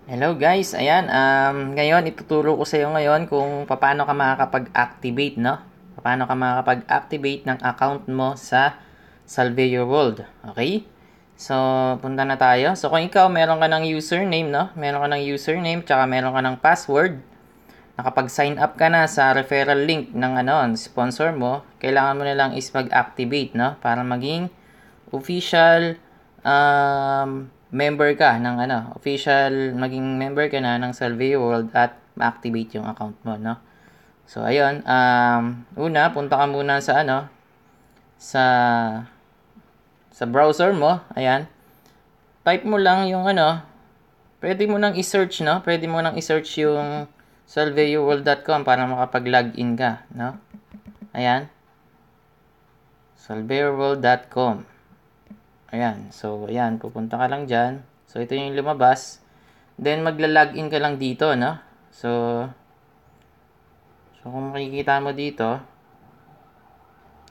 Hello guys, ayan, ngayon ituturo ko sa iyo ngayon kung paano ka makakapag-activate, no? Paano ka makakapag-activate ng account mo sa Salveyo World, okay? So, punta na tayo. So, kung ikaw meron ka ng username, no? Meron ka ng username, tsaka meron ka ng password, nakapag-sign up ka na sa referral link ng sponsor mo, kailangan mo na lang is mag-activate, no? Para maging official member ka ng maging member ka na ng Salveyo World at ma-activate yung account mo, no? So ayun, una punta ka muna sa sa browser mo, ayan. Type mo lang yung pwede mo nang i-search, no? Pwede mo nang i-search yung salveyoworld.com para makapag-login ka, no? Ayan. salveyoworld.com. Ayan. So, ayan. Pupunta ka lang dyan. So, ito yung lumabas. Then, magla-login ka lang dito, no? So, kung makikita mo dito,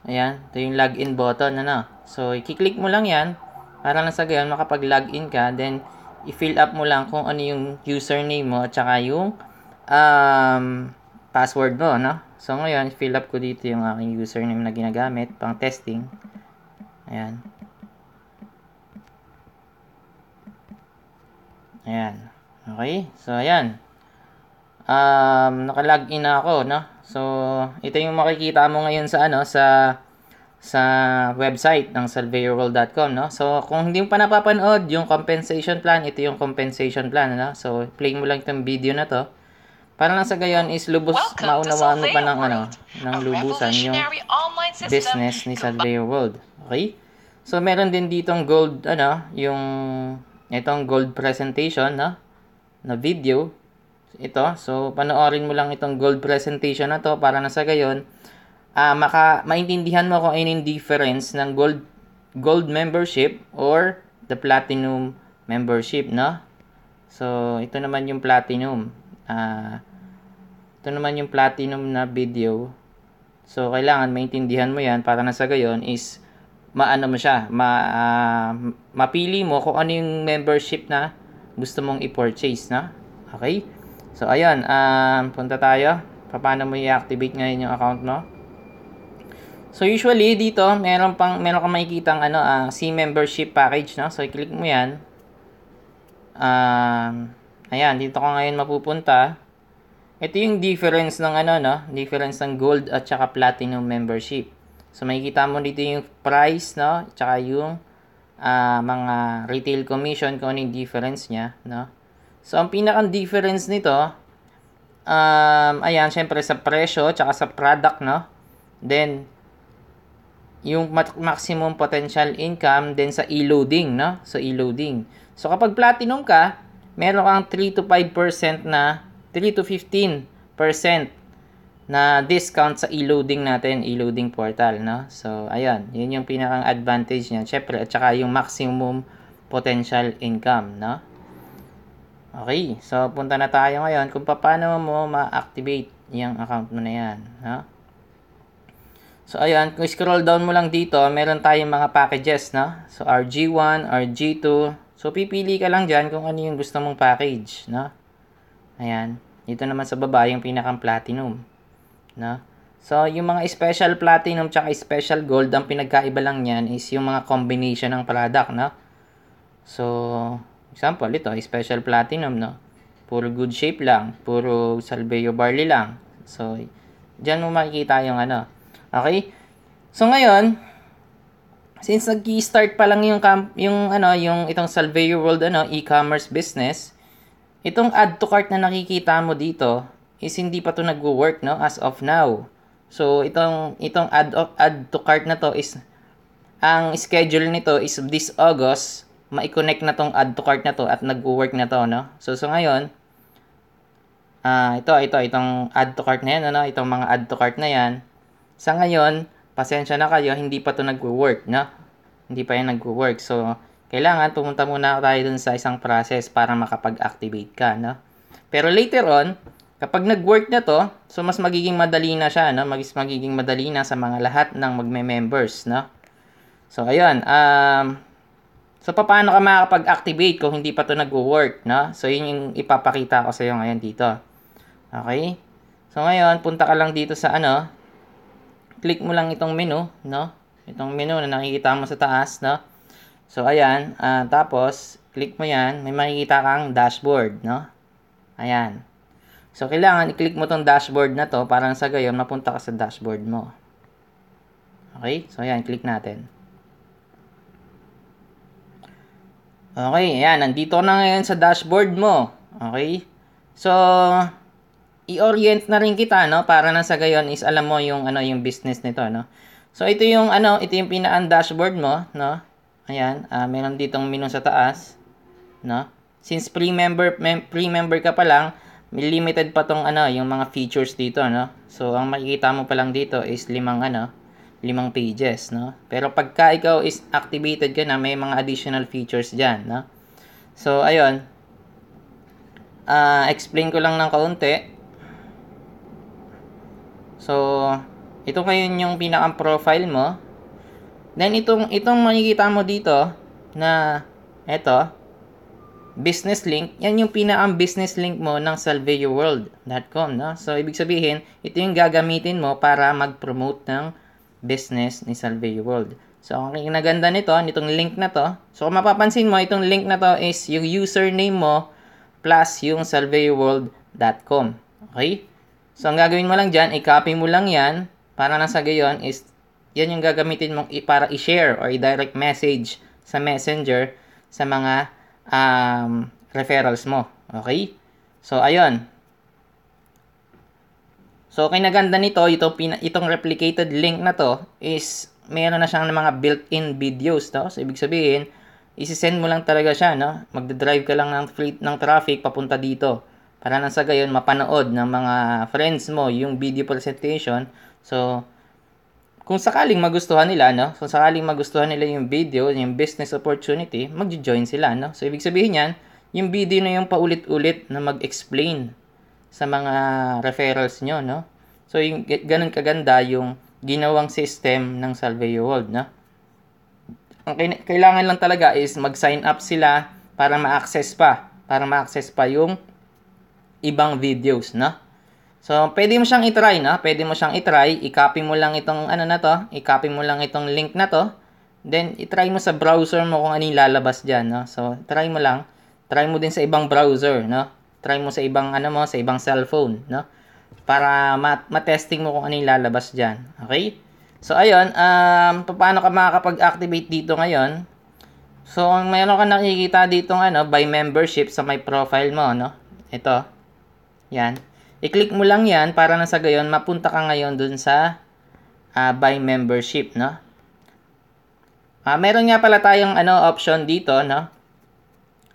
ayan. Ito yung login button, ano? So, i-click mo lang yan para lang sa gayon makapag-login ka. Then, i-fill up mo lang kung ano yung username mo at saka yung password mo, no? So, ngayon, fill up ko dito yung aking username na ginagamit pang testing. Ayan. Ayan. Okay. So, ayan. Naka-login na ako, no? So, ito yung makikita mo ngayon sa sa website ng salveyoworld.com, no? So, kung hindi mo pa napapanood yung compensation plan, ito yung compensation plan, no? So, play mo lang itong video na to. Para lang sa gayon is maunawaan mo pa ng ng lubusan yung business ni Salveyo World. Okay? So, meron din ditong gold, yung itong gold presentation, no? Na video. Ito. So, panoorin mo lang itong gold presentation na to para na sa gayon, maintindihan mo kung ano yung difference ng gold membership or the platinum membership, no? So, ito naman yung platinum. Ito naman yung platinum na video. So, kailangan maintindihan mo yan para na sa gayon is maano mo siya, mapili mo kung ano yung membership na gusto mong i-purchase, na. Okay? So, ayun, punta tayo. Paano mo i-activate ngayon yung account mo? So, usually dito, meron kang makikitang si membership package, no? So, i-click mo 'yan. Ayan, dito ka ngayon mapupunta. Ito yung difference ng difference ng gold at saka platinum membership. So, makikita mo dito yung price, no? Tsaka yung mga retail commission kung ano yung difference niya, no? So, ang pinakang difference nito, ayan, syempre sa presyo, tsaka sa product, no? Then, yung maximum potential income, then sa e-loading, no? So, e-loading. So, kapag platinum ka, meron kang 3 to 5% na, 3 to 15% na discount sa e-loading natin, e-loading portal, no? So, ayan, yun yung pinakang advantage niya. Syempre, at saka yung maximum potential income, no? Okay, so punta na tayo ngayon kung paano mo ma-activate yung account mo na yan, no? So, ayan, kung scroll down mo lang dito, meron tayong mga packages, no? So, RG1, RG2. So, pipili ka lang dyan kung ano yung gusto mong package, no? Ayan, dito naman sa baba yung pinakang platinum. No? So, yung mga special platinum tsaka special gold, ang pinagkaiba lang niyan is yung mga combination ng product, no? So, example, ito, special platinum, no? Puro good shape lang, puro Salveyo barley lang. So, diyan mo makikita yung Okay? So, ngayon, since nag-start pa lang yung itong Salveyo World e-commerce business, itong add to cart na nakikita mo dito is hindi pa to nagwo-work, no, as of now. So itong add to cart na to is ang schedule nito is this August mai-connect na tong add to cart na to at nagwo-work na to, no. So ngayon itong add to cart na yan, itong mga add to cart na yan. Sa ngayon, pasensya na kayo, hindi pa to nagwo-work, no. Hindi pa yan nagwo-work. So kailangan pumunta muna tayo dun sa isang process para makapag-activate ka, no? Pero later on, kapag nag-work na to, so mas magiging madali na siya, no? Magiging madali na sa mga lahat ng magme-members, no? So, ayun, So, paano ka makakapag-activate kung hindi pa ito nag-work, no? So, yun yung ipapakita ko sa iyo ngayon dito. Okay? So, ngayon, punta ka lang dito sa click mo lang itong menu, no? Itong menu na nakikita mo sa taas, no? So, ayan. Tapos, click mo yan. May makikita kang dashboard, no? Ayan. So, kailangan i-click mo tong dashboard na to para sa gayon, mapunta ka sa dashboard mo. Okay? So, ayan. Click natin. Okay, ayan. Nandito na ngayon sa dashboard mo. Okay? So, i-orient na rin kita, no? Para na sa gayon is alam mo yung, yung business nito, no? So, ito yung, ito yung pinaka-dashboard mo, no? Ayan. Meron ditong menu sa taas, no? Since pre-member ka pa lang, may limited pa tong, yung mga features dito, no? So, ang makikita mo pa lang dito is 5 pages, no? Pero pagka ikaw is activated ka na, may mga additional features dyan, no? So, ayun. Explain ko lang ng kaunti. So, ito ngayon yung pinaka-profile mo. Then, itong makikita mo dito, na, business link, yan yung pinaka-business link mo ng salveyourworld.com, no? So, ibig sabihin, ito yung gagamitin mo para mag-promote ng business ni Salve Your World. So, ang kinaganda nitong link na to, so kung mapapansin mo, itong link na to is yung username mo plus yung salveyourworld.com. Okay? So, ang gagawin mo lang dyan, i-copy mo lang yan para nasa gayon is yan yung gagamitin mong para i-share or i-direct message sa messenger sa mga referrals mo. Okay? So, ayun. So, kinaganda nito, itong replicated link na to is meron na siyang mga built-in videos, no? So, ibig sabihin, isi-send mo lang talaga siya, no? Magdadrive ka lang ng traffic papunta dito para nang sa gayon mapanood ng mga friends mo yung video presentation. So, kung sakaling magustuhan nila, no? Kung sakaling magustuhan nila yung video, yung business opportunity, mag-join sila, no? So, ibig sabihin yan, yung video na yung paulit-ulit na mag-explain sa mga referrals nyo, no? So, yung ganun kaganda yung ginawang system ng Salve Your World, no? Ang kailangan lang talaga is mag-sign up sila para ma-access pa yung ibang videos, no? So, pwede mo siyang i-try, no? Pwede mo siyang i-try, i-copy mo lang itong i-copy mo lang itong link na to. Then, i-try mo sa browser mo kung ano yung lalabas diyan, no? So, try mo lang. Try mo din sa ibang browser, no? Try mo sa ibang sa ibang cellphone, no? Para ma-testing mo kung ano yung lalabas diyan. Okay? So ayun, paano ka makakapag-activate dito ngayon? So mayroon ka nakikita dito by membership sa my profile mo, no? Ito. Yan. I-click mo lang 'yan para na sa gayon mapunta ka ngayon dun sa by membership, no? Meron nga pala tayong option dito, no?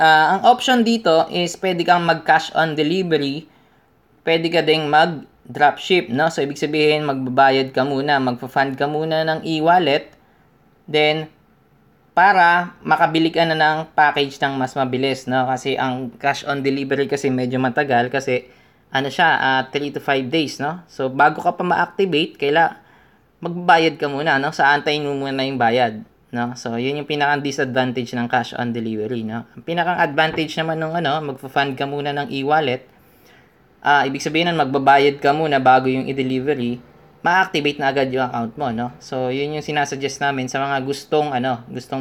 Ang option dito is pwede kang mag-cash on delivery, pwede ka ding mag-dropship, no? So, ibig sabihin, magbabayad ka muna, magpa-fund ka muna ng e-wallet, then, para makabili ka na ng package ng mas mabilis, no? Kasi ang cash on delivery kasi medyo matagal kasi, 3 to 5 days, no? So, bago ka pa ma-activate, magbabayad ka muna, no? Sa antayin mo muna yung bayad. No? So, yun yung pinaka-disadvantage ng cash on delivery, no? Ang pinaka-advantage naman ng magfa-fund ka muna ng e-wallet, ibig sabihin nun, magbabayad ka muna bago yung i-delivery, ma-activate na agad yung account mo, no? So, yun yung sinasuggest namin sa mga gustong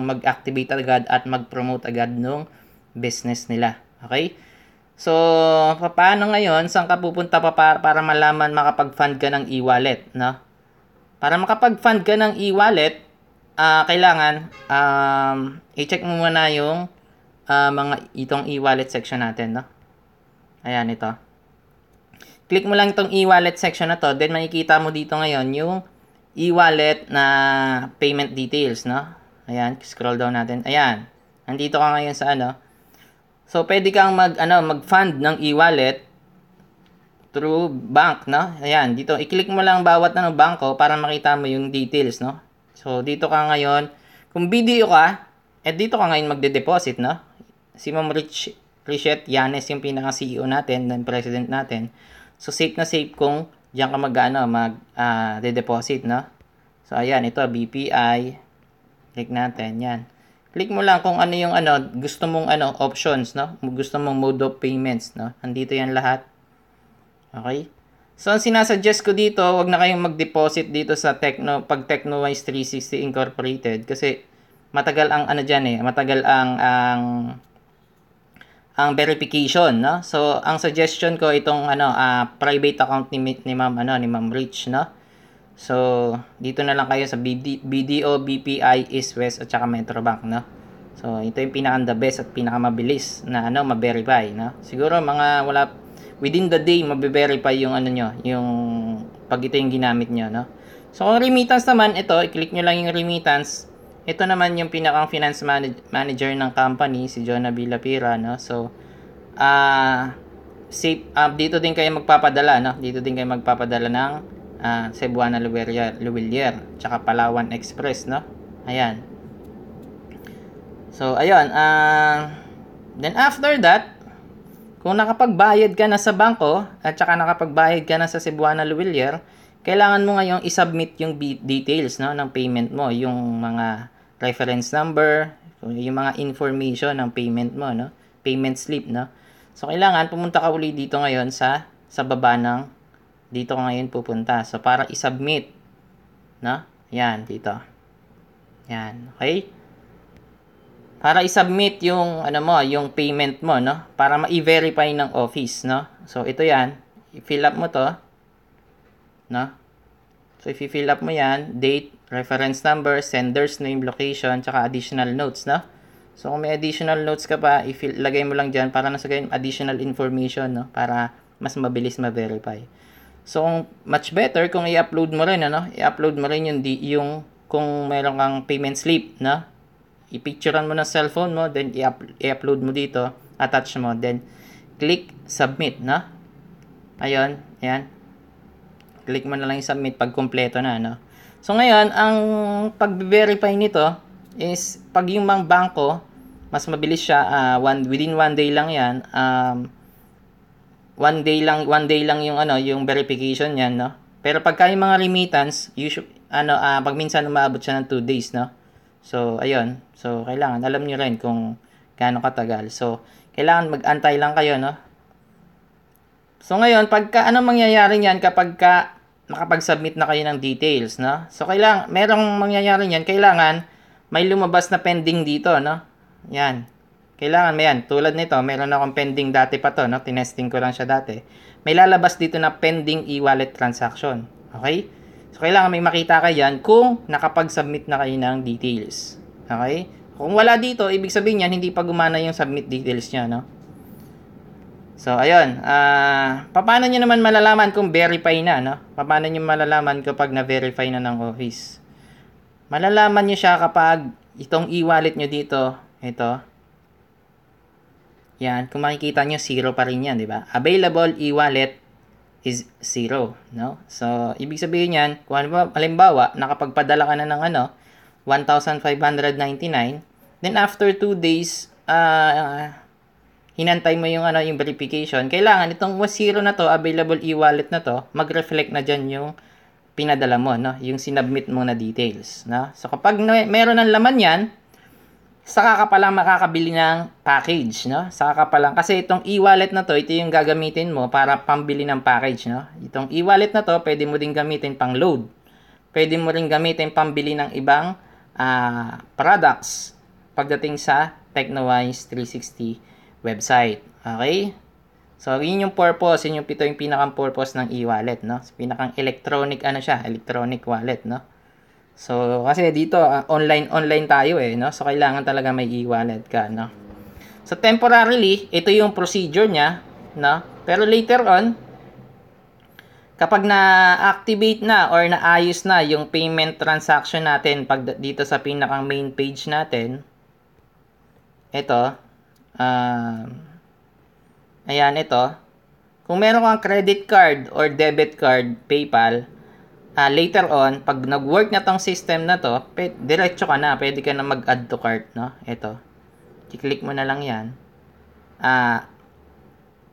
mag-activate agad at mag-promote agad ng business nila. Okay? So, paano ngayon, saan ka pupunta pa para malaman makapag-fund ka ng e-wallet, no? Para makapag-fund ka ng e-wallet, kailangan i-check mo muna yung itong e-wallet section natin, no? Ayan, ito. Click mo lang itong e-wallet section na to, then makikita mo dito ngayon yung e-wallet na payment details, no? Ayan, scroll down natin. Ayan. Nandito ka ngayon sa So, pwede kang mag-fund ng e-wallet through bank, no? Ayan, dito i-click mo lang bawat bangko para makita mo yung details, no? So, dito ka ngayon, kung BDO ka, dito ka ngayon magde-deposit, no? Si Ma'am Richette Yanes yung pinaka-CEO natin, ng president natin. So, safe na safe kung diyan ka mag-de-deposit, no? So, ayan, ito, BPI. Click natin, yan. Click mo lang kung ano yung gusto mong options, no? Gusto mong mode of payments, no? Andito yan lahat. Okay? So, ang sinasuggest ko dito, wag na kayong mag-deposit dito sa Technowise 360 Incorporated kasi matagal ang matagal ang verification, no? So, ang suggestion ko itong private account ni Ma'am Rich, no? So, dito na lang kayo sa BDO, BPI, East West at saka Metrobank, no? So, ito yung pinaka the best at pinakamabilis na ma-verify, no? Siguro within the day mabe-verify yung yung pag ito yung ginamit nyo, no? So, kung remittance naman, ito, i-click nyo lang yung remittance. Ito naman yung pinakang finance manager ng company, si Jonah Villapira, no? So, dito din kayo magpapadala, no? Dito din kayo magpapadala ng Cebuana Luwilier, tsaka Palawan Express, no? Ayan. So, ayun. Then after that, kung nakapagbayad ka na sa bangko at saka nakapagbayad ka na sa Cebuana Luwilier, kailangan mo ngayong i-submit yung details, no, ng payment mo, yung mga reference number, yung mga information ng payment mo, no? Payment slip, no? So, kailangan pumunta ka uli dito ngayon sa baba ng dito ka ngayon pupunta. So, para i-submit, no? Yan, dito. Yan, okay? Para i-submit yung, yung payment mo, no? Para ma-verify ng office, no? So, ito yan. I-fill up mo to, no? So, if i-fill up mo yan, date, reference number, sender's name, location, tsaka additional notes, no? So, kung may additional notes ka pa, lagay mo lang dyan para nasa ganyan additional information, no? Para mas mabilis ma-verify. So, much better kung i-upload mo rin, I-upload mo rin yung kung mayroon kang payment slip, no? I-picturean mo ng cellphone mo, then i-upload mo dito, attach mo, then click submit, no? Ayun, yan. Click mo na lang yung submit pag kompleto na, no? So, ngayon, ang pag-verify nito is pag yung mga bangko, mas mabilis siya, within 1 day lang yan, one day lang yung verification niyan, no? Pero pagka yung mga remittance, pag minsan umaabot siya ng 2 days, no? So, ayun. So, kailangan alam niyo rin kung gaano katagal. So, kailangan mag-antay lang kayo, no? So, ngayon, anong mangyayari niyan kapag nakapag-submit na kayo ng details, no? So, merong mangyayari niyan, kailangan may lumabas na pending dito, no? Yan. Kailangan mo yan. Tulad nito, meron akong pending dati pa to, no? Tinesting ko lang siya dati. May lalabas dito na pending e-wallet transaction. Okay? So, kailangan may makita kayo yan kung nakapag-submit na kayo ng details. Okay? Kung wala dito, ibig sabihin yan, hindi pa gumana yung submit details nyo, no? So, ayun. Paano nyo naman malalaman kung verify na, no? Paano nyo malalaman kapag na-verify na ng office? Malalaman nyo siya kapag itong e-wallet nyo dito, ito, yan, kung makikita nyo, 0 pa rin yan, di ba? Available e-wallet is 0, no? So, ibig sabihin yan, kung halimbawa, nakapagpadala ka na ng 1,599, then after 2 days, hinantay mo yung verification, kailangan itong 0 na to, available e-wallet na to, mag-reflect na dyan yung pinadala mo, no? Yung sinubmit mo na details, no? So, kapag meron ng laman yan, saka ka palang makakabili ng package, no? Saka ka palang, kasi itong e-wallet na to, ito yung gagamitin mo para pambili ng package, no? Itong e-wallet na to, pwede mo din gamitin pang load. Pwede mo rin gamitin pambili ng ibang products pagdating sa Technowise 360 website. Okay? So, yun yung purpose, yung pinakang purpose ng e-wallet, no? Pinakang electronic, electronic wallet, no? So, kasi dito, online tayo no? So, kailangan talaga may e-wallet ka, no? So, temporarily, ito yung procedure niya, no? Pero later on, kapag na-activate na or naayos na yung payment transaction natin dito sa pinakang main page natin, ito, ayan, ito, kung meron kang credit card or debit card, PayPal, later on, pag nag-work na tong system na to, diretso ka na, pwede ka na mag-add to cart, no? Ito. I-click mo na lang yan.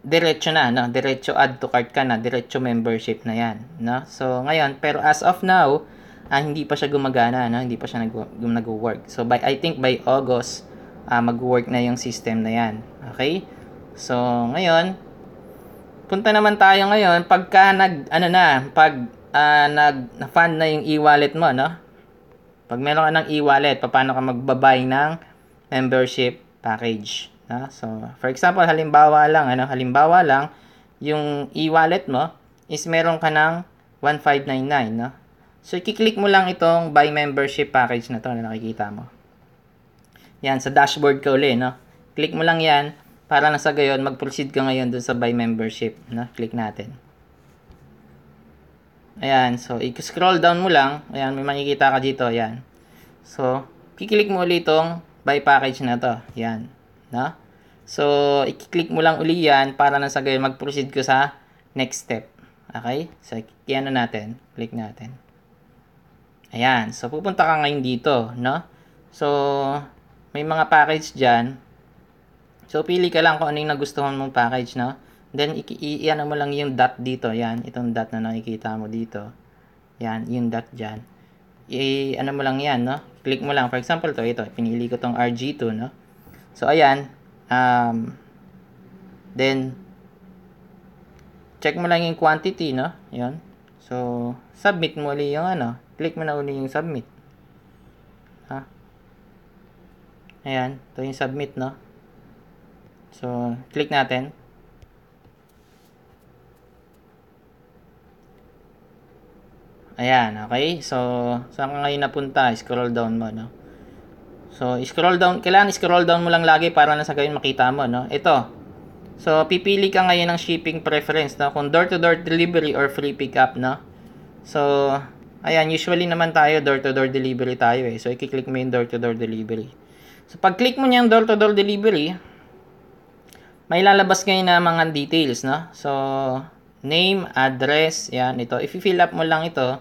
Diretso na, no? Diretso add to cart ka na, diretso membership na yan, no? So, ngayon, pero as of now, hindi pa siya gumagana, no? Hindi pa siya nag-work. So I think by August mag-work na yung system na yan. Okay? So ngayon, punta naman tayo ngayon pagka na-fund na yung e-wallet mo, no? Pag meron ka ng e-wallet, paano ka magbabay ng membership package, no? So for example, halimbawa lang yung e-wallet mo is meron ka ng 1599, no? So i-click mo lang itong buy membership package na to na nakikita mo. Yan, sa dashboard ka uli, no? Click mo lang yan para na sa gayon mag-proceed ka ngayon dun sa buy membership, no? Click natin. Ayan, so i-scroll down mo lang. Ayan, may makikita ka dito, ayan. So, i-click mo ulit itong buy package na to. Ayan, no? So, i-click mo lang uli yan para na sa gayon mag-proceed ka sa next step. Okay? So, i-ano natin. Click natin. Ayan, so pupunta ka ngayon dito, no? So, may mga package dyan. So, pili ka lang kung ano yung nagustuhan mong package, no? Then, i-ano mo lang yung dot dito. Yan, itong dot na nakikita mo dito. Yan, yung dot dyan. I-ano mo lang yan, no? Click mo lang. For example, ito. Pinili ko tong RG2, no? So, ayan. Then, check mo lang yung quantity, no? Yan. So, submit mo ulit yung click mo na ulit yung submit. Ha? Ayan. Ito yung submit, no? So, click natin. Ayan, okay? So, saan ka ngayon napunta? Scroll down mo, no? So, kailangan scroll down mo lang lagi para na sa gayon makita mo, no? Ito. So, pipili ka ngayon ng shipping preference, no? Kung door-to-door delivery or free pickup, no? So, ayan, usually naman tayo door-to-door delivery tayo eh. So, i-click mo yung door-to-door delivery. So, pag-click mo niyang door-to-door delivery, may lalabas ngayon na mga details, no? So, name, address, yan, ito. If i-fill up mo lang ito,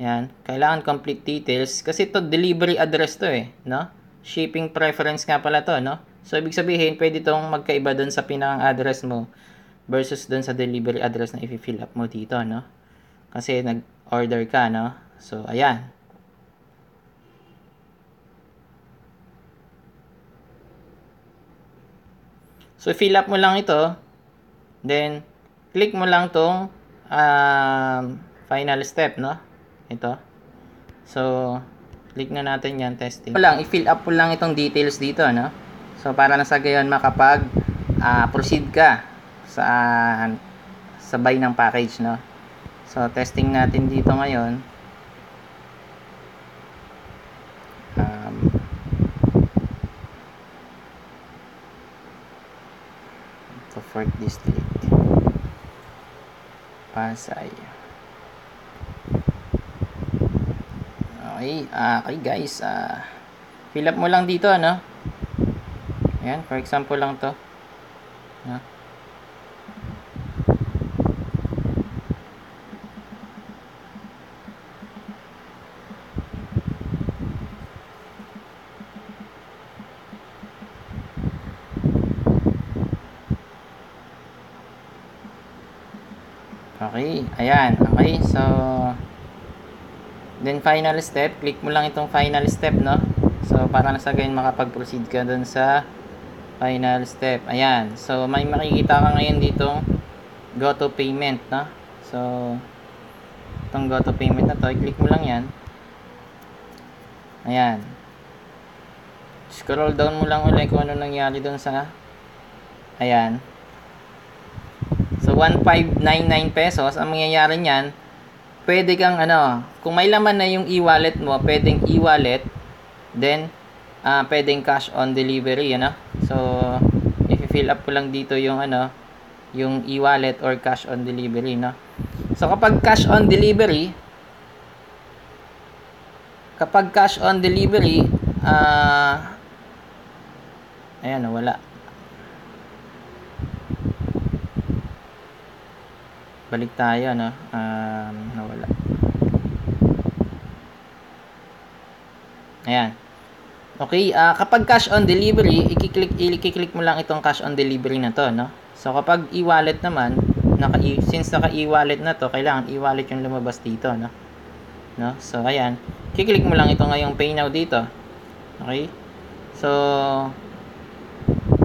yan, kailangan complete details. Kasi ito, delivery address to eh, no? Shipping preference nga pala to, no? So, ibig sabihin, pwede itong magkaiba dun sa pinaka-address mo versus dun sa delivery address na i-fill up mo dito, no? Kasi nag-order ka, no? So, ayan. So, fill up mo lang ito. Then, click mo lang tong final step, no? Ito. So, click na natin yan, testing. I-fill up mo lang itong details dito, no? So, para na sa gayon makapag proceed ka sa buy ng package, no? So, testing natin dito ngayon. To Fort District. Pasay. Okay, guys. Fill up mo lang dito, no? Ayan, for example lang to. No? Okay, ayan. Okay, so then final step, click mo lang itong final step, no? So para na sa gayon makapag-proceed ka dun sa final step. Ayan. So may makikita ka ngayon ditong go to payment, no? So itong go to payment na to, i-click mo lang yan. Ayan. Scroll down mo lang ulit kung ano nangyari dun sa ayan. So, 1,599 pesos. Ang mangyayari niyan, pwede kang kung may laman na yung e-wallet mo, pwedeng e-wallet, then, pwedeng cash on delivery, So, i-fill up ko lang dito yung, yung e-wallet or cash on delivery, no? So, kapag cash on delivery, ayan, wala. Balik tayo, no? Nawala. Ayan. Okay, kapag cash on delivery, i-click mo lang itong cash on delivery na to, no? So, kapag e-wallet naman, since naka e-wallet na to, kailangan e-wallet yung lumabas dito, no? no? So ayan, kiklik mo lang ito ngayong pay now dito. Okay? So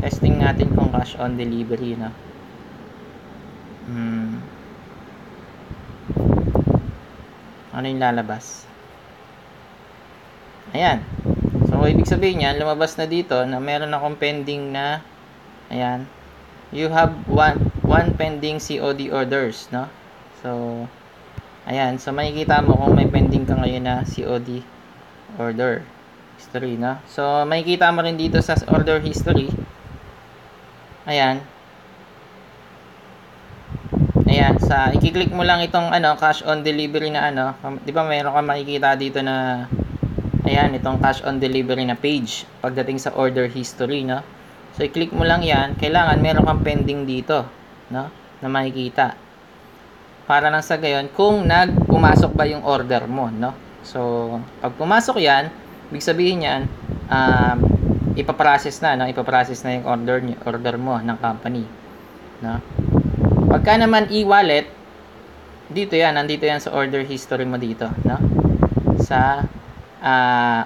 testing natin kung cash on delivery, no? Ano yung lalabas? Ayan. So ibig sabihin niyan, lumabas na dito na meron akong pending na, ayan, you have one pending COD orders, no? So ayan, so makikita mo kung may pending ka ngayon na COD order history, no? So makikita mo rin dito sa order history. Ayan. Ayan, i-click mo lang itong cash on delivery na 'di ba mayroon kang makikita dito na ayan, itong cash on delivery na page pagdating sa order history, no? So i-click mo lang 'yan, kailangan meron kang pending dito, no? Na makikita. Para lang sa gayon kung pumasok ba yung order mo, no? So pag pumasok 'yan, ibig sabihin niyan ipaprocess na, no? Ipaprocess na yung order mo ng company, no? Pagka naman e-wallet, nandito yan sa order history mo dito, no? Sa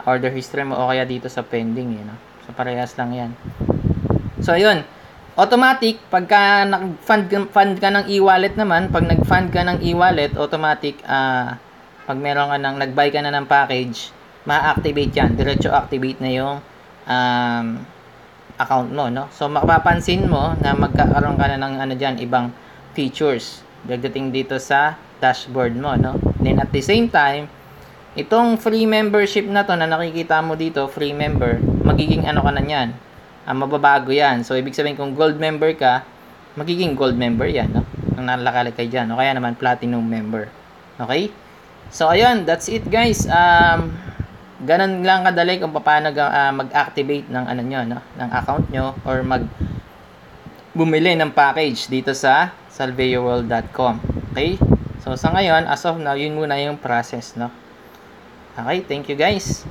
order history mo o kaya dito sa pending, no? So parehas lang yan. So ayun, automatic pagka nag-fund ka ng e-wallet naman, pag nag-fund ka ng e-wallet, automatic pag meron ka nag-buy ka na ng package, ma-activate yan, diretso activate na yung account mo, no? So mapapansin mo na magkakaroon ka na ng ibang features pagdating dito sa dashboard mo, no? Then at the same time, itong free membership na to na nakikita mo dito, free member, magiging ka na yan, mababago yan. So ibig sabihin kung gold member ka, magiging gold member yan, no? Ang nalakalagay dyan, o kaya naman platinum member. Okay? So ayun, that's it guys. Ganun lang kadali kung paano mag-activate ng ng account nyo or bumili ng package dito sa salveoworld.com. Okay? So sa ngayon, as of now, yun muna yung process, no? Okay, thank you guys.